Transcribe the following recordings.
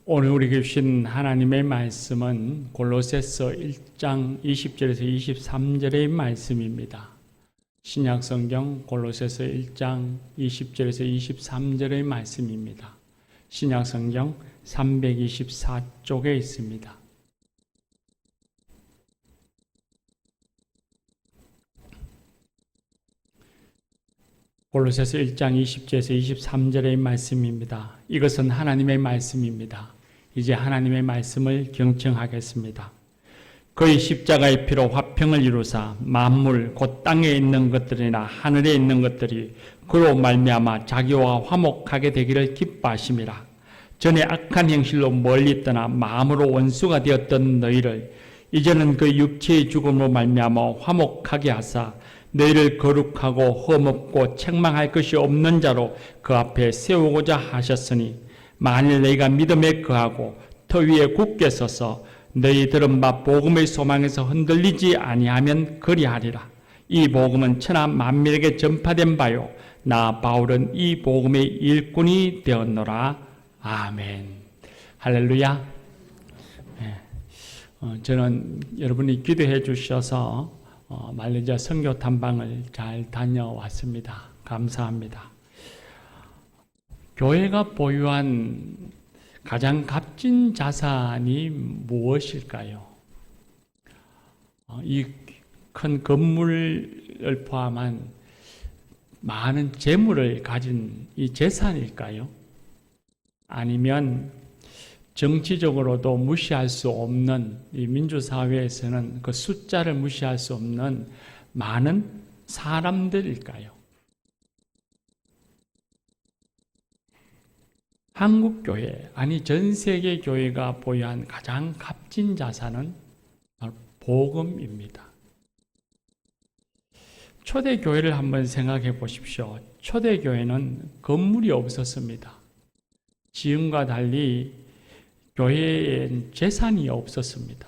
오늘 우리에게 주신 하나님의 말씀은 골로새서 1장 20절에서 23절의 말씀입니다. 신약성경 골로새서 1장 20절에서 23절의 말씀입니다. 신약성경 324쪽에 있습니다. 골로새서 1장 20절에서 23절의 말씀입니다. 이것은 하나님의 말씀입니다. 이제 하나님의 말씀을 경청하겠습니다. 그의 십자가의 피로 화평을 이루사 만물 곧 땅에 있는 것들이나 하늘에 있는 것들이 그로 말미암아 자기와 화목하게 되기를 기뻐하심이라. 전에 악한 행실로 멀리 떠나 마음으로 원수가 되었던 너희를 이제는 그 육체의 죽음으로 말미암아 화목하게 하사 너희를 거룩하고 흠없고 책망할 것이 없는 자로 그 앞에 세우고자 하셨으니 만일 너희가 믿음에 거하고 터 위에 굳게 서서 너희 들은 바 복음의 소망에서 흔들리지 아니하면 그리하리라. 이 복음은 천하 만민에게 전파된 바요 나 바울은 이 복음의 일꾼이 되었노라. 아멘. 할렐루야. 저는 여러분이 기도해 주셔서 말레이시아 선교 탐방을 잘 다녀왔습니다. 감사합니다. 교회가 보유한 가장 값진 자산이 무엇일까요? 이 큰 건물을 포함한 많은 재물을 가진 이 재산일까요? 아니면 정치적으로도 무시할 수 없는 이 민주사회에서는 그 숫자를 무시할 수 없는 많은 사람들일까요? 한국교회, 아니 전 세계 교회가 보유한 가장 값진 자산은 바로 복음입니다. 초대교회를 한번 생각해 보십시오. 초대교회는 건물이 없었습니다. 지금과 달리 교회엔 재산이 없었습니다.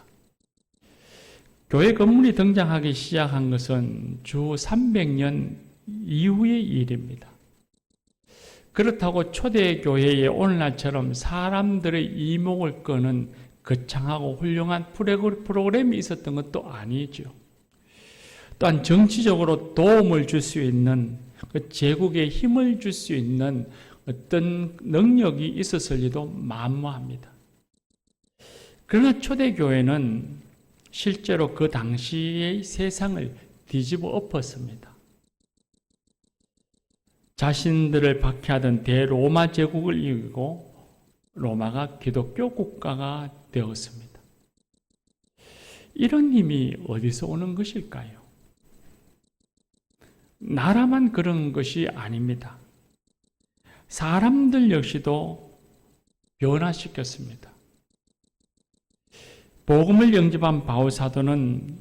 교회 건물이 등장하기 시작한 것은 주 300년 이후의 일입니다. 그렇다고 초대교회에 오늘날처럼 사람들의 이목을 끄는 거창하고 훌륭한 프로그램이 있었던 것도 아니죠. 또한 정치적으로 도움을 줄 수 있는, 그 제국에 힘을 줄 수 있는 어떤 능력이 있었을 리도 만무합니다. 그러나 초대교회는 실제로 그 당시의 세상을 뒤집어 엎었습니다. 자신들을 박해하던 대로마 제국을 이기고 로마가 기독교 국가가 되었습니다. 이런 힘이 어디서 오는 것일까요? 나라만 그런 것이 아닙니다. 사람들 역시도 변화시켰습니다. 복음을 영접한 바울 사도는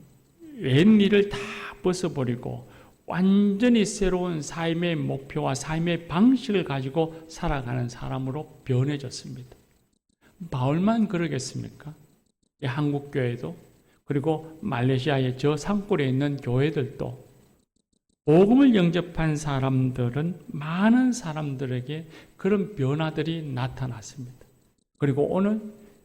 웬일을 다 벗어버리고 완전히 새로운 삶의 목표와 삶의 방식을 가지고 살아가는 사람으로 변해졌습니다. 바울만 그러겠습니까? 한국교회도 그리고 말레이시아의 저 산골에 있는 교회들도 복음을 영접한 사람들은 많은 사람들에게 그런 변화들이 나타났습니다. 그리고 오늘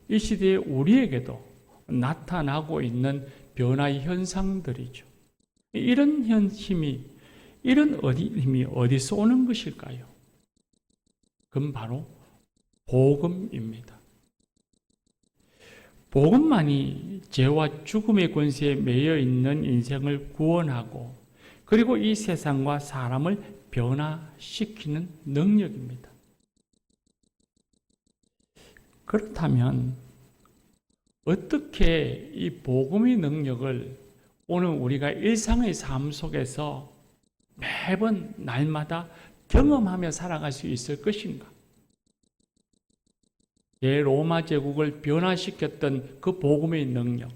이 시대에 우리에게도 나타나고 있는 변화의 현상들이죠. 이런 힘이 어디서 오는 것일까요? 그건 바로 복음입니다. 복음만이 죄와 죽음의 권세에 매여 있는 인생을 구원하고 그리고 이 세상과 사람을 변화시키는 능력입니다. 그렇다면 어떻게 이 복음의 능력을 오늘 우리가 일상의 삶 속에서 매번 날마다 경험하며 살아갈 수 있을 것인가? 로마 제국을 변화시켰던 그 복음의 능력,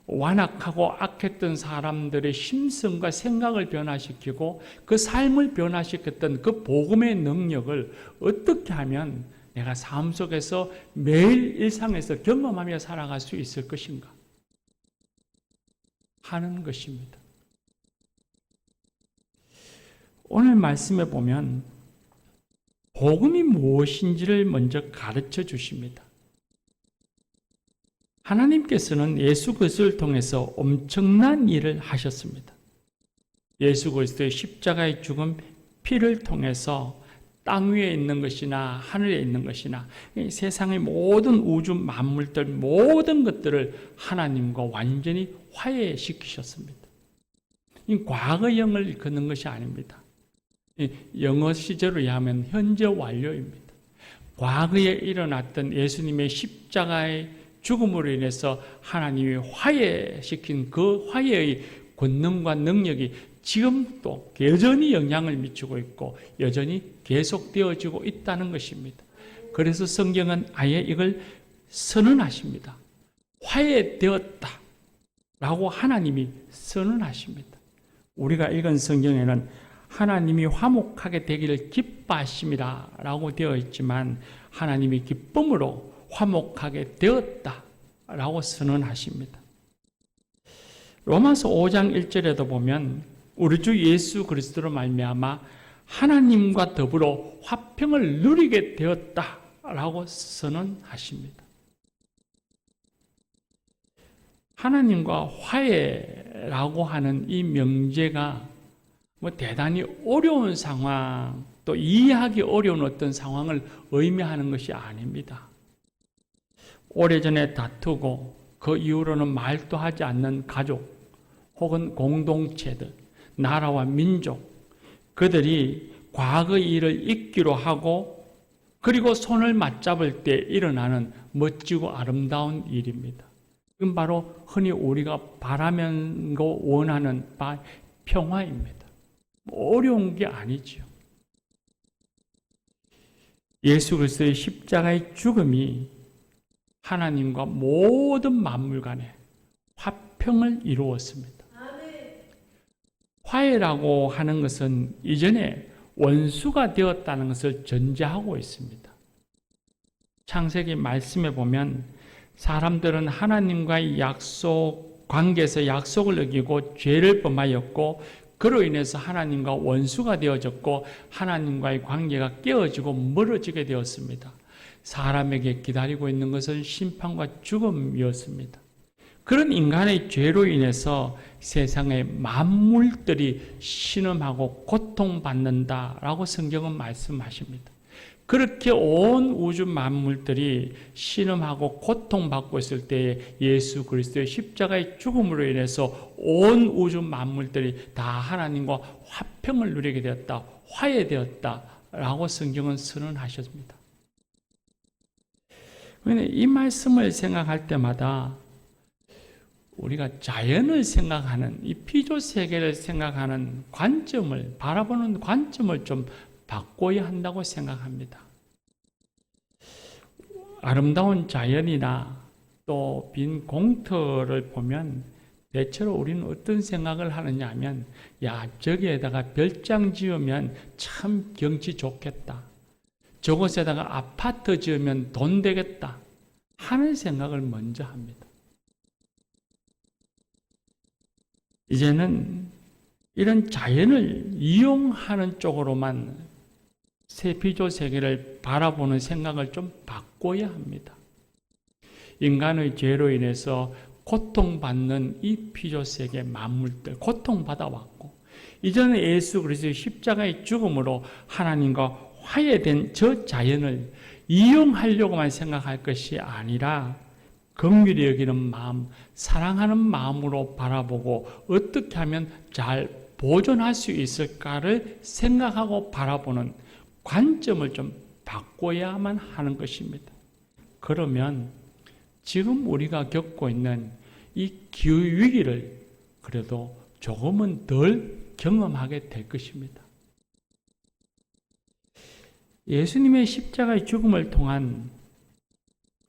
완악하고 악했던 사람들의 심성과 생각을 변화시키고 그 삶을 변화시켰던 그 복음의 능력을 어떻게 하면 내가 삶 속에서 매일 일상에서 경험하며 살아갈 수 있을 것인가 하는 것입니다. 오늘 말씀에 보면 복음이 무엇인지를 먼저 가르쳐 주십니다. 하나님께서는 예수 그리스도를 통해서 엄청난 일을 하셨습니다. 예수 그리스도의 십자가의 죽음, 피를 통해서 땅 위에 있는 것이나 하늘에 있는 것이나 세상의 모든 우주 만물들 모든 것들을 하나님과 완전히 화해시키셨습니다. 이 과거형을 일컫는 것이 아닙니다. 영어 시제로 의하면 현재 완료입니다. 과거에 일어났던 예수님의 십자가의 죽음으로 인해서 하나님이 화해시킨 그 화해의 권능과 능력이 지금도 여전히 영향을 미치고 있고 여전히 계속되어지고 있다는 것입니다. 그래서 성경은 아예 이걸 선언하십니다. 화해되었다 라고 하나님이 선언하십니다. 우리가 읽은 성경에는 하나님이 화목하게 되기를 기뻐하심이라 라고 되어 있지만 하나님이 기쁨으로 화목하게 되었다 라고 선언하십니다. 로마서 5장 1절에도 보면 우리 주 예수 그리스도로 말미암아 하나님과 더불어 화평을 누리게 되었다라고 선언하십니다. 하나님과 화해라고 하는 이 명제가 대단히 어려운 상황, 또 이해하기 어려운 어떤 상황을 의미하는 것이 아닙니다. 오래전에 다투고 그 이후로는 말도 하지 않는 가족 혹은 공동체들, 나라와 민족, 그들이 과거의 일을 잊기로 하고 그리고 손을 맞잡을 때 일어나는 멋지고 아름다운 일입니다. 이건 바로 흔히 우리가 바라면고 원하는 바 평화입니다. 어려운 게 아니지요. 예수 그리스도의 십자가의 죽음이 하나님과 모든 만물 간에 화평을 이루었습니다. 화해라고 하는 것은 이전에 원수가 되었다는 것을 전제하고 있습니다. 창세기 말씀에 보면 사람들은 하나님과의 약속, 관계에서 약속을 어기고 죄를 범하였고 그로 인해서 하나님과 원수가 되어졌고 하나님과의 관계가 깨어지고 멀어지게 되었습니다. 사람에게 기다리고 있는 것은 심판과 죽음이었습니다. 그런 인간의 죄로 인해서 세상의 만물들이 신음하고 고통받는다라고 성경은 말씀하십니다. 그렇게 온 우주 만물들이 신음하고 고통받고 있을 때에 예수 그리스도의 십자가의 죽음으로 인해서 온 우주 만물들이 다 하나님과 화평을 누리게 되었다, 화해되었다라고 성경은 선언하셨습니다. 이 말씀을 생각할 때마다 우리가 자연을 생각하는, 이 피조세계를 생각하는 관점을, 바라보는 관점을 좀 바꿔야 한다고 생각합니다. 아름다운 자연이나 또 빈 공터를 보면 대체로 우리는 어떤 생각을 하느냐 하면, 야, 저기에다가 별장 지으면 참 경치 좋겠다. 저곳에다가 아파트 지으면 돈 되겠다 하는 생각을 먼저 합니다. 이제는 이런 자연을 이용하는 쪽으로만 피조 세계를 바라보는 생각을 좀 바꿔야 합니다. 인간의 죄로 인해서 고통받는 이 피조 세계 만물들 고통받아왔고 이제는 예수 그리스도의 십자가의 죽음으로 하나님과 화해된 저 자연을 이용하려고만 생각할 것이 아니라 긍휼히 여기는 마음, 사랑하는 마음으로 바라보고 어떻게 하면 잘 보존할 수 있을까를 생각하고 바라보는 관점을 좀 바꿔야만 하는 것입니다. 그러면 지금 우리가 겪고 있는 이 기후위기를 그래도 조금은 덜 경험하게 될 것입니다. 예수님의 십자가의 죽음을 통한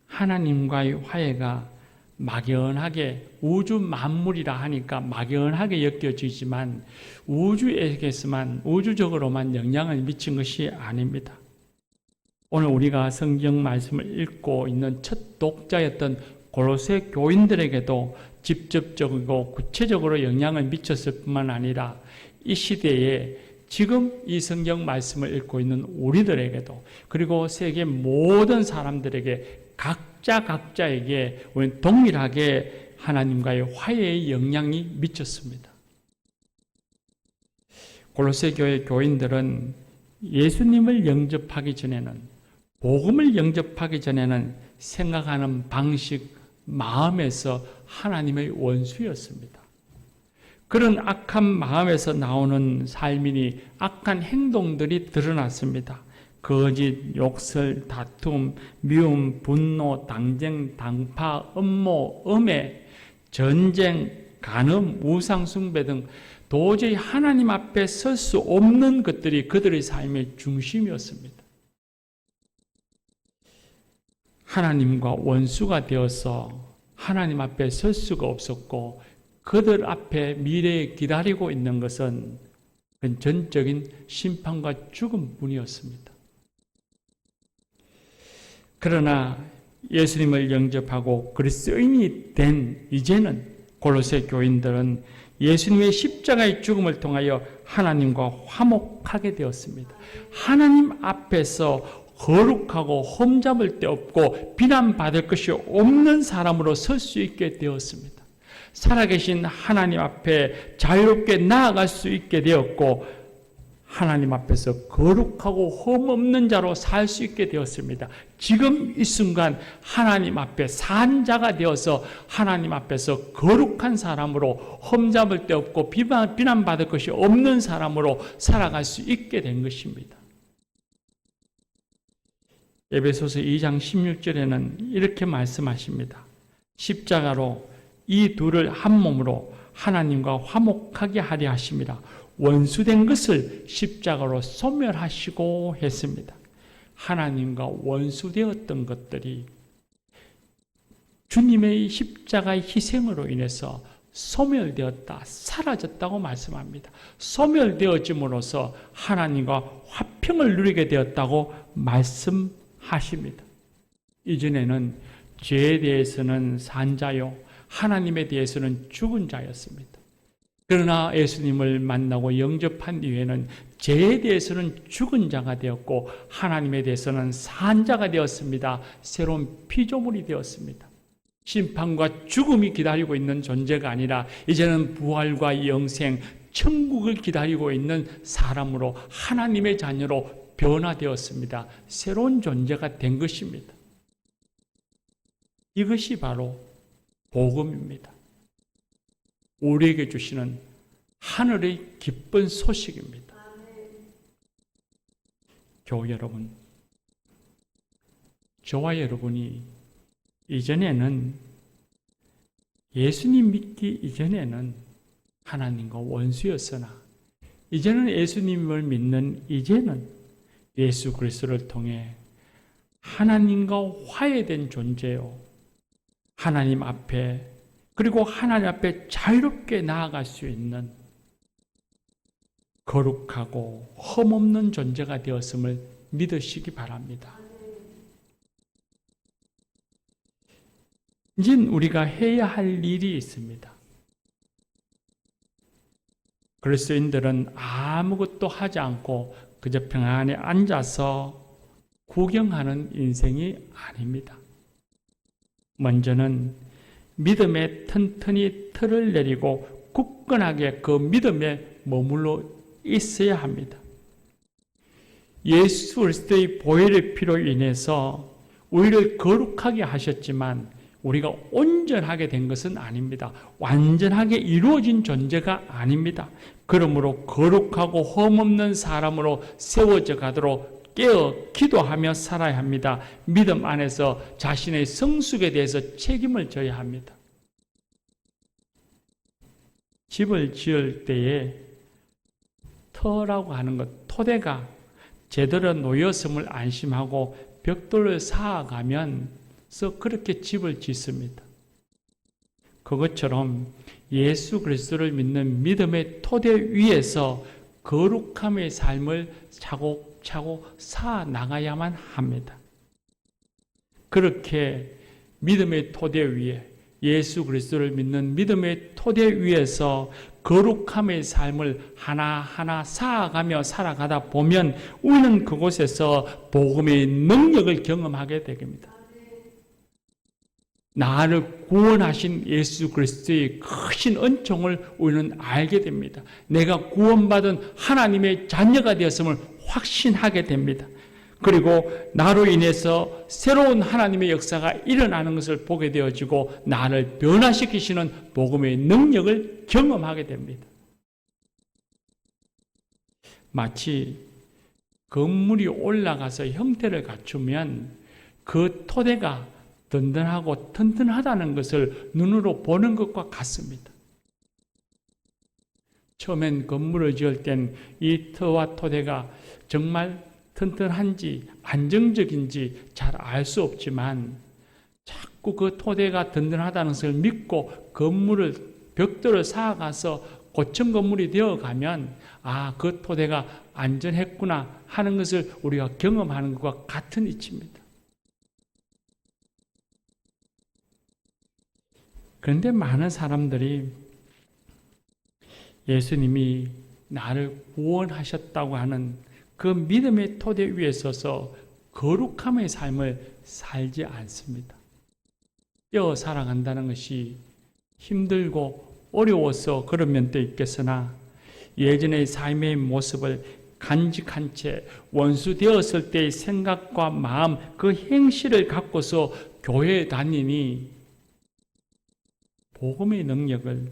하나님과의 화해가 막연하게 우주 만물이라 하니까 막연하게 여겨지지만 우주에게서만 우주적으로만 영향을 미친 것이 아닙니다. 오늘 우리가 성경 말씀을 읽고 있는 첫 독자였던 고로새 교인들에게도 직접적이고 구체적으로 영향을 미쳤을 뿐만 아니라 이 시대에 지금 이 성경 말씀을 읽고 있는 우리들에게도 그리고 세계 모든 사람들에게 각자에게 우리는 동일하게 하나님과의 화해의 영향이 미쳤습니다. 골로새 교회 교인들은 예수님을 영접하기 전에는, 복음을 영접하기 전에는 생각하는 방식, 마음에서 하나님의 원수였습니다. 그런 악한 마음에서 나오는 삶이니 악한 행동들이 드러났습니다. 거짓, 욕설, 다툼, 미움, 분노, 당쟁, 당파, 음모, 음해, 전쟁, 간음, 우상숭배 등 도저히 하나님 앞에 설 수 없는 것들이 그들의 삶의 중심이었습니다. 하나님과 원수가 되어서 하나님 앞에 설 수가 없었고 그들 앞에 미래에 기다리고 있는 것은 전적인 심판과 죽음뿐이었습니다. 그러나 예수님을 영접하고 그리스도인이 된 이제는 골로새 교인들은 예수님의 십자가의 죽음을 통하여 하나님과 화목하게 되었습니다. 하나님 앞에서 거룩하고 흠잡을 데 없고 비난받을 것이 없는 사람으로 설 수 있게 되었습니다. 살아계신 하나님 앞에 자유롭게 나아갈 수 있게 되었고 하나님 앞에서 거룩하고 흠없는 자로 살 수 있게 되었습니다. 지금 이 순간 하나님 앞에 산 자가 되어서 하나님 앞에서 거룩한 사람으로 흠잡을 데 없고 비난받을 것이 없는 사람으로 살아갈 수 있게 된 것입니다. 에베소서 2장 16절에는 이렇게 말씀하십니다. 십자가로 이 둘을 한 몸으로 하나님과 화목하게 하려 하심이라. 원수된 것을 십자가로 소멸하시고 했습니다. 하나님과 원수되었던 것들이 주님의 십자가의 희생으로 인해서 소멸되었다, 사라졌다고 말씀합니다. 소멸되어짐으로써 하나님과 화평을 누리게 되었다고 말씀하십니다. 이전에는 죄에 대해서는 산 자요, 하나님에 대해서는 죽은 자였습니다. 그러나 예수님을 만나고 영접한 이후에는 죄에 대해서는 죽은 자가 되었고 하나님에 대해서는 산 자가 되었습니다. 새로운 피조물이 되었습니다. 심판과 죽음이 기다리고 있는 존재가 아니라 이제는 부활과 영생, 천국을 기다리고 있는 사람으로 하나님의 자녀로 변화되었습니다. 새로운 존재가 된 것입니다. 이것이 바로 복음입니다. 우리에게 주시는 하늘의 기쁜 소식입니다. 교회 여러분, 저와 여러분이 이전에는 예수님 믿기 이전에는 하나님과 원수였으나 이제는 예수님을 믿는 이제는 예수 그리스도를 통해 하나님과 화해된 존재요. 하나님 앞에 그리고 하나님 앞에 자유롭게 나아갈 수 있는 거룩하고 흠없는 존재가 되었음을 믿으시기 바랍니다. 이제 우리가 해야 할 일이 있습니다. 그리스도인들은 아무것도 하지 않고 그저 평안히 앉아서 구경하는 인생이 아닙니다. 먼저는 믿음에 튼튼히 틀을 내리고 굳건하게 그 믿음에 머물러 있어야 합니다. 예수 그리스도의 보혈의 피로 인해서 우리를 거룩하게 하셨지만 우리가 온전하게 된 것은 아닙니다. 완전하게 이루어진 존재가 아닙니다. 그러므로 거룩하고 흠없는 사람으로 세워져 가도록 깨어 기도하며 살아야 합니다. 믿음 안에서 자신의 성숙에 대해서 책임을 져야 합니다. 집을 지을 때에 터라고 하는 것, 토대가 제대로 놓였음을 안심하고 벽돌을 쌓아가면서 그렇게 집을 짓습니다. 그것처럼 예수 그리스도를 믿는 믿음의 토대 위에서 거룩함의 삶을 차곡차곡 쌓아 나가야만 합니다. 그렇게 믿음의 토대 위에 예수 그리스도를 믿는 믿음의 토대 위에서 거룩함의 삶을 하나하나 쌓아가며 살아가다 보면 우리는 그곳에서 복음의 능력을 경험하게 됩니다. 나를 구원하신 예수 그리스도의 크신 은총을 우리는 알게 됩니다. 내가 구원받은 하나님의 자녀가 되었음을 확신하게 됩니다. 그리고 나로 인해서 새로운 하나님의 역사가 일어나는 것을 보게 되어지고 나를 변화시키시는 복음의 능력을 경험하게 됩니다. 마치 건물이 올라가서 형태를 갖추면 그 토대가 든든하고 튼튼하다는 것을 눈으로 보는 것과 같습니다. 처음엔 건물을 지을 땐 이 터와 토대가 정말 튼튼한지 안정적인지 잘 알 수 없지만 자꾸 그 토대가 든든하다는 것을 믿고 건물을 벽돌을 쌓아가서 고층 건물이 되어가면 그 토대가 안전했구나 하는 것을 우리가 경험하는 것과 같은 이치입니다. 그런데 많은 사람들이 예수님이 나를 구원하셨다고 하는 그 믿음의 토대 위에 서서 거룩함의 삶을 살지 않습니다. 떼어 살아간다는 것이 힘들고 어려워서 그런 면도 있겠으나 예전의 삶의 모습을 간직한 채 원수 되었을 때의 생각과 마음, 그 행실을 갖고서 교회에 다니니 복음의 능력을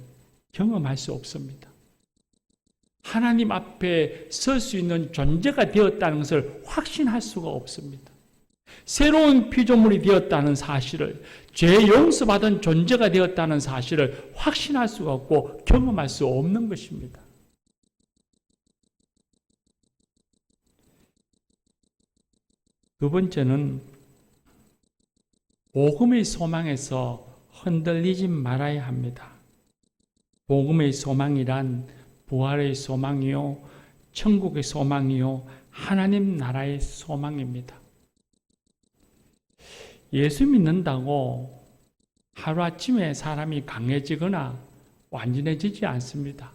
경험할 수 없습니다. 하나님 앞에 설 수 있는 존재가 되었다는 것을 확신할 수가 없습니다. 새로운 피조물이 되었다는 사실을, 죄 용서받은 존재가 되었다는 사실을 확신할 수가 없고 경험할 수 없는 것입니다. 두 번째는 복음의 소망에서 흔들리지 말아야 합니다. 복음의 소망이란 부활의 소망이요, 천국의 소망이요, 하나님 나라의 소망입니다. 예수 믿는다고 하루아침에 사람이 강해지거나 완전해지지 않습니다.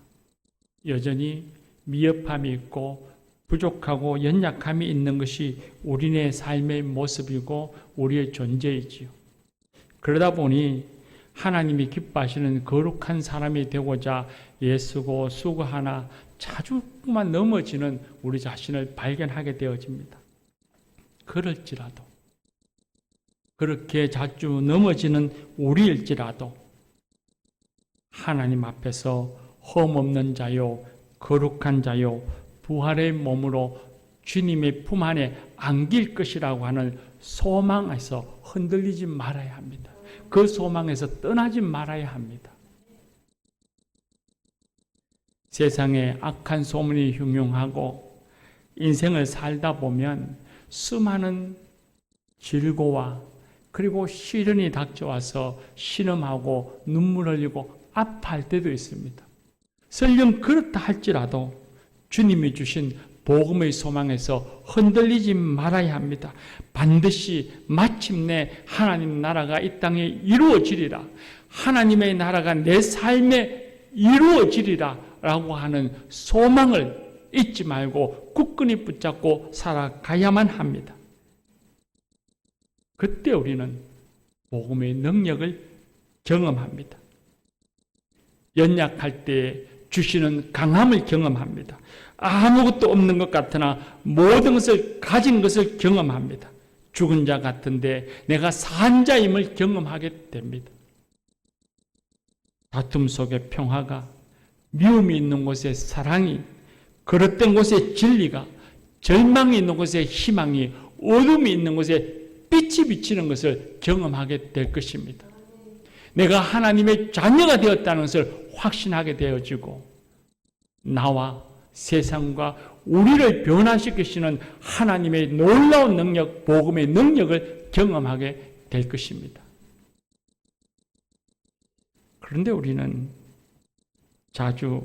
여전히 미흡함이 있고 부족하고 연약함이 있는 것이 우리의 삶의 모습이고 우리의 존재이지요. 그러다 보니 하나님이 기뻐하시는 거룩한 사람이 되고자 애쓰고 수고하나 자주만 넘어지는 우리 자신을 발견하게 되어집니다. 그럴지라도, 그렇게 자주 넘어지는 우리일지라도 하나님 앞에서 흠없는 자요, 거룩한 자요, 부활의 몸으로 주님의 품 안에 안길 것이라고 하는 소망에서 흔들리지 말아야 합니다. 그 소망에서 떠나지 말아야 합니다. 세상에 악한 소문이 흉흉하고 인생을 살다 보면 수많은 질고와 그리고 시련이 닥쳐와서 신음하고 눈물 흘리고 아파할 때도 있습니다. 설령 그렇다 할지라도 주님이 주신 복음의 소망에서 흔들리지 말아야 합니다. 반드시 마침내 하나님 나라가 이 땅에 이루어지리라. 하나님의 나라가 내 삶에 이루어지리라 라고 하는 소망을 잊지 말고 굳건히 붙잡고 살아가야만 합니다. 그때 우리는 복음의 능력을 경험합니다. 연약할 때 주시는 강함을 경험합니다. 아무것도 없는 것 같으나 모든 것을 가진 것을 경험합니다. 죽은 자 같은데 내가 산 자임을 경험하게 됩니다. 다툼 속에 평화가, 미움이 있는 곳에 사랑이, 그릇된 곳에 진리가, 절망이 있는 곳에 희망이, 어둠이 있는 곳에 빛이 비치는 것을 경험하게 될 것입니다. 내가 하나님의 자녀가 되었다는 것을 확신하게 되어지고 나와 세상과 우리를 변화시키시는 하나님의 놀라운 능력, 복음의 능력을 경험하게 될 것입니다. 그런데 우리는 자주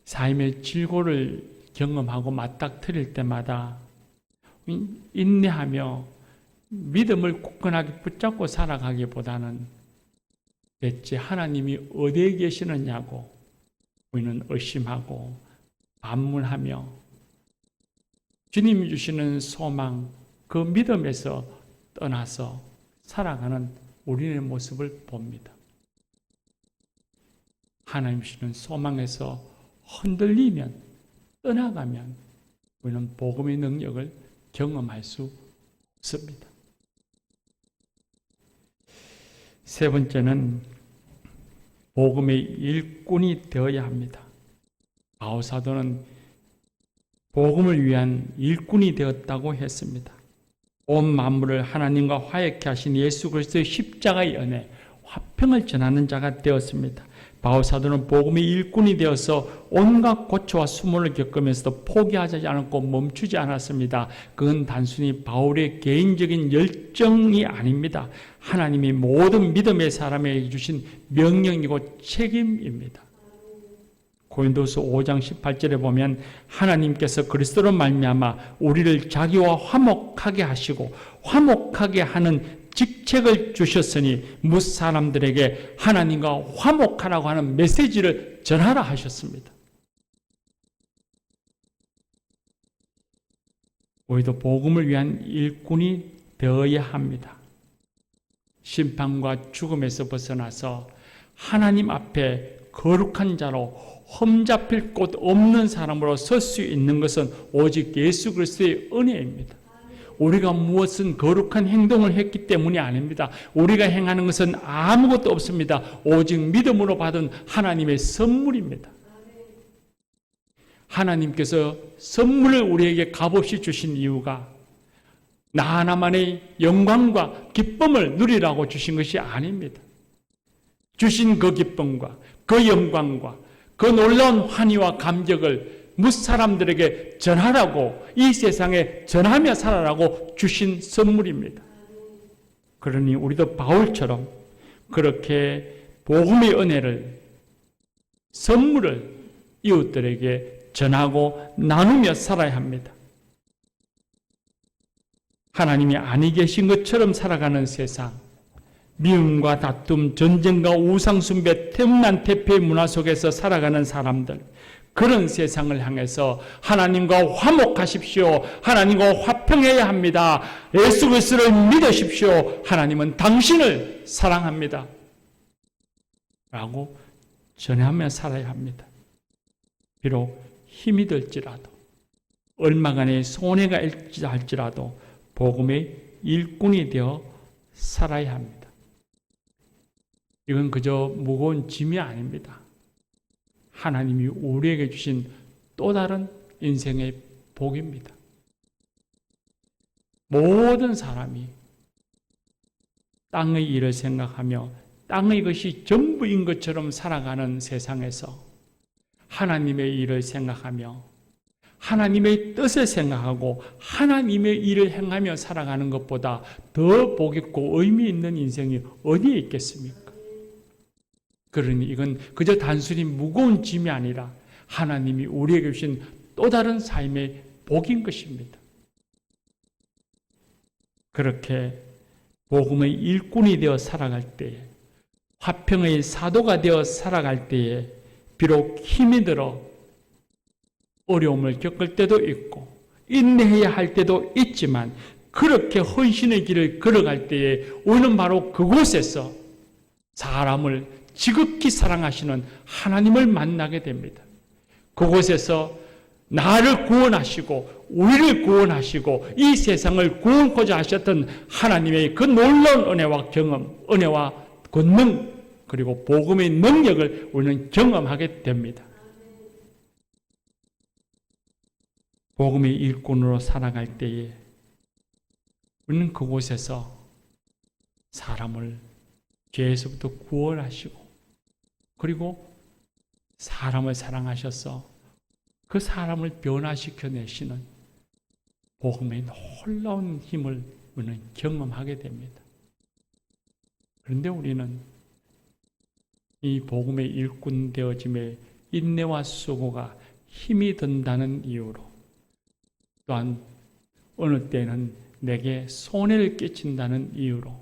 삶의 질고를 경험하고 맞닥뜨릴 때마다 인내하며 믿음을 굳건하게 붙잡고 살아가기보다는 대체 하나님이 어디에 계시느냐고 우리는 의심하고 반문하며 주님이 주시는 소망, 그 믿음에서 떠나서 살아가는 우리의 모습을 봅니다. 하나님 주시는 소망에서 흔들리면, 떠나가면 우리는 복음의 능력을 경험할 수 없습니다. 세 번째는 복음의 일꾼이 되어야 합니다. 바울 사도는 복음을 위한 일꾼이 되었다고 했습니다. 온 만물을 하나님과 화해케 하신 예수 그리스도의 십자가의 은혜, 화평을 전하는 자가 되었습니다. 바울 사도는 복음의 일꾼이 되어서 온갖 고초와 수모를 겪으면서도 포기하지 않았고 멈추지 않았습니다. 그건 단순히 바울의 개인적인 열정이 아닙니다. 하나님이 모든 믿음의 사람에게 주신 명령이고 책임입니다. 고린도서 5장 18절에 보면 하나님께서 그리스도로 말미암아 우리를 자기와 화목하게 하시고 화목하게 하는 직책을 주셨으니 뭇 사람들에게 하나님과 화목하라고 하는 메시지를 전하라 하셨습니다. 우리도 복음을 위한 일꾼이 되어야 합니다. 심판과 죽음에서 벗어나서 하나님 앞에 거룩한 자로 험잡힐 곳 없는 사람으로 설 수 있는 것은 오직 예수 그리스도의 은혜입니다. 우리가 무엇은 거룩한 행동을 했기 때문이 아닙니다. 우리가 행하는 것은 아무것도 없습니다. 오직 믿음으로 받은 하나님의 선물입니다. 하나님께서 선물을 우리에게 값없이 주신 이유가 나 하나만의 영광과 기쁨을 누리라고 주신 것이 아닙니다. 주신 그 기쁨과 그 영광과 그 놀라운 환희와 감격을 무사람들에게 전하라고, 이 세상에 전하며 살아라고 주신 선물입니다. 그러니 우리도 바울처럼 그렇게 복음의 은혜를, 선물을 이웃들에게 전하고 나누며 살아야 합니다. 하나님이 아니 계신 것처럼 살아가는 세상, 미움과 다툼, 전쟁과 우상숭배, 태음난 태폐의 문화 속에서 살아가는 사람들, 그런 세상을 향해서 하나님과 화목하십시오. 하나님과 화평해야 합니다. 예수 그리스도를 믿으십시오. 하나님은 당신을 사랑합니다. 라고 전하며 살아야 합니다. 비록 힘이 들지라도, 얼마간의 손해가 있지 할지라도 복음의 일꾼이 되어 살아야 합니다. 이건 그저 무거운 짐이 아닙니다. 하나님이 우리에게 주신 또 다른 인생의 복입니다. 모든 사람이 땅의 일을 생각하며 땅의 것이 전부인 것처럼 살아가는 세상에서 하나님의 일을 생각하며 하나님의 뜻을 생각하고 하나님의 일을 행하며 살아가는 것보다 더 복있고 의미 있는 인생이 어디에 있겠습니까? 그러니 이건 그저 단순히 무거운 짐이 아니라 하나님이 우리에게 주신 또 다른 삶의 복인 것입니다. 그렇게 복음의 일꾼이 되어 살아갈 때에, 화평의 사도가 되어 살아갈 때에 비록 힘이 들어 어려움을 겪을 때도 있고 인내해야 할 때도 있지만, 그렇게 헌신의 길을 걸어갈 때에 우리는 바로 그곳에서 사람을 지극히 사랑하시는 하나님을 만나게 됩니다. 그곳에서 나를 구원하시고 우리를 구원하시고 이 세상을 구원코자 하셨던 하나님의 그 놀라운 은혜와 경험, 은혜와 권능, 그리고 복음의 능력을 우리는 경험하게 됩니다. 복음의 일꾼으로 살아갈 때에 우리는 그곳에서 사람을 죄에서부터 구원하시고, 그리고 사람을 사랑하셔서 그 사람을 변화시켜 내시는 복음의 놀라운 힘을 우리는 경험하게 됩니다. 그런데 우리는 이 복음의 일꾼 되어짐에 인내와 수고가 힘이 든다는 이유로, 또한 어느 때는 내게 손해를 끼친다는 이유로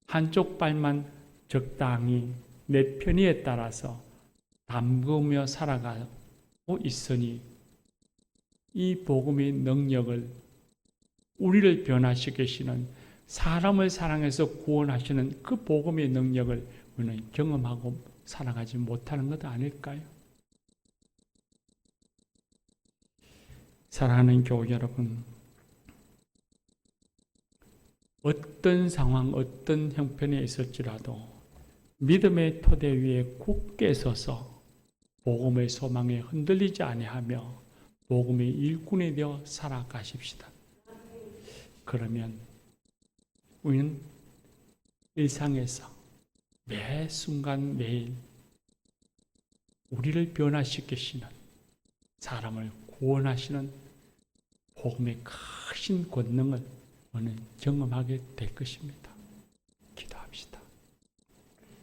한쪽 발만 적당히 내 편의에 따라서 담그며 살아가고 있으니 이 복음의 능력을 우리를 변화시키시는 사람을 사랑해서 구원하시는 그 복음의 능력을 우리는 경험하고 살아가지 못하는 것 아닐까요? 사랑하는 교우 여러분, 어떤 상황, 어떤 형편에 있을지라도 믿음의 토대 위에 굳게 서서 복음의 소망에 흔들리지 아니하며 복음의 일꾼이 되어 살아가십시다. 그러면 우리는 일상에서 매 순간 매일 우리를 변화시키시는, 사람을 구원하시는 복음의 크신 권능을 우리는 경험하게 될 것입니다.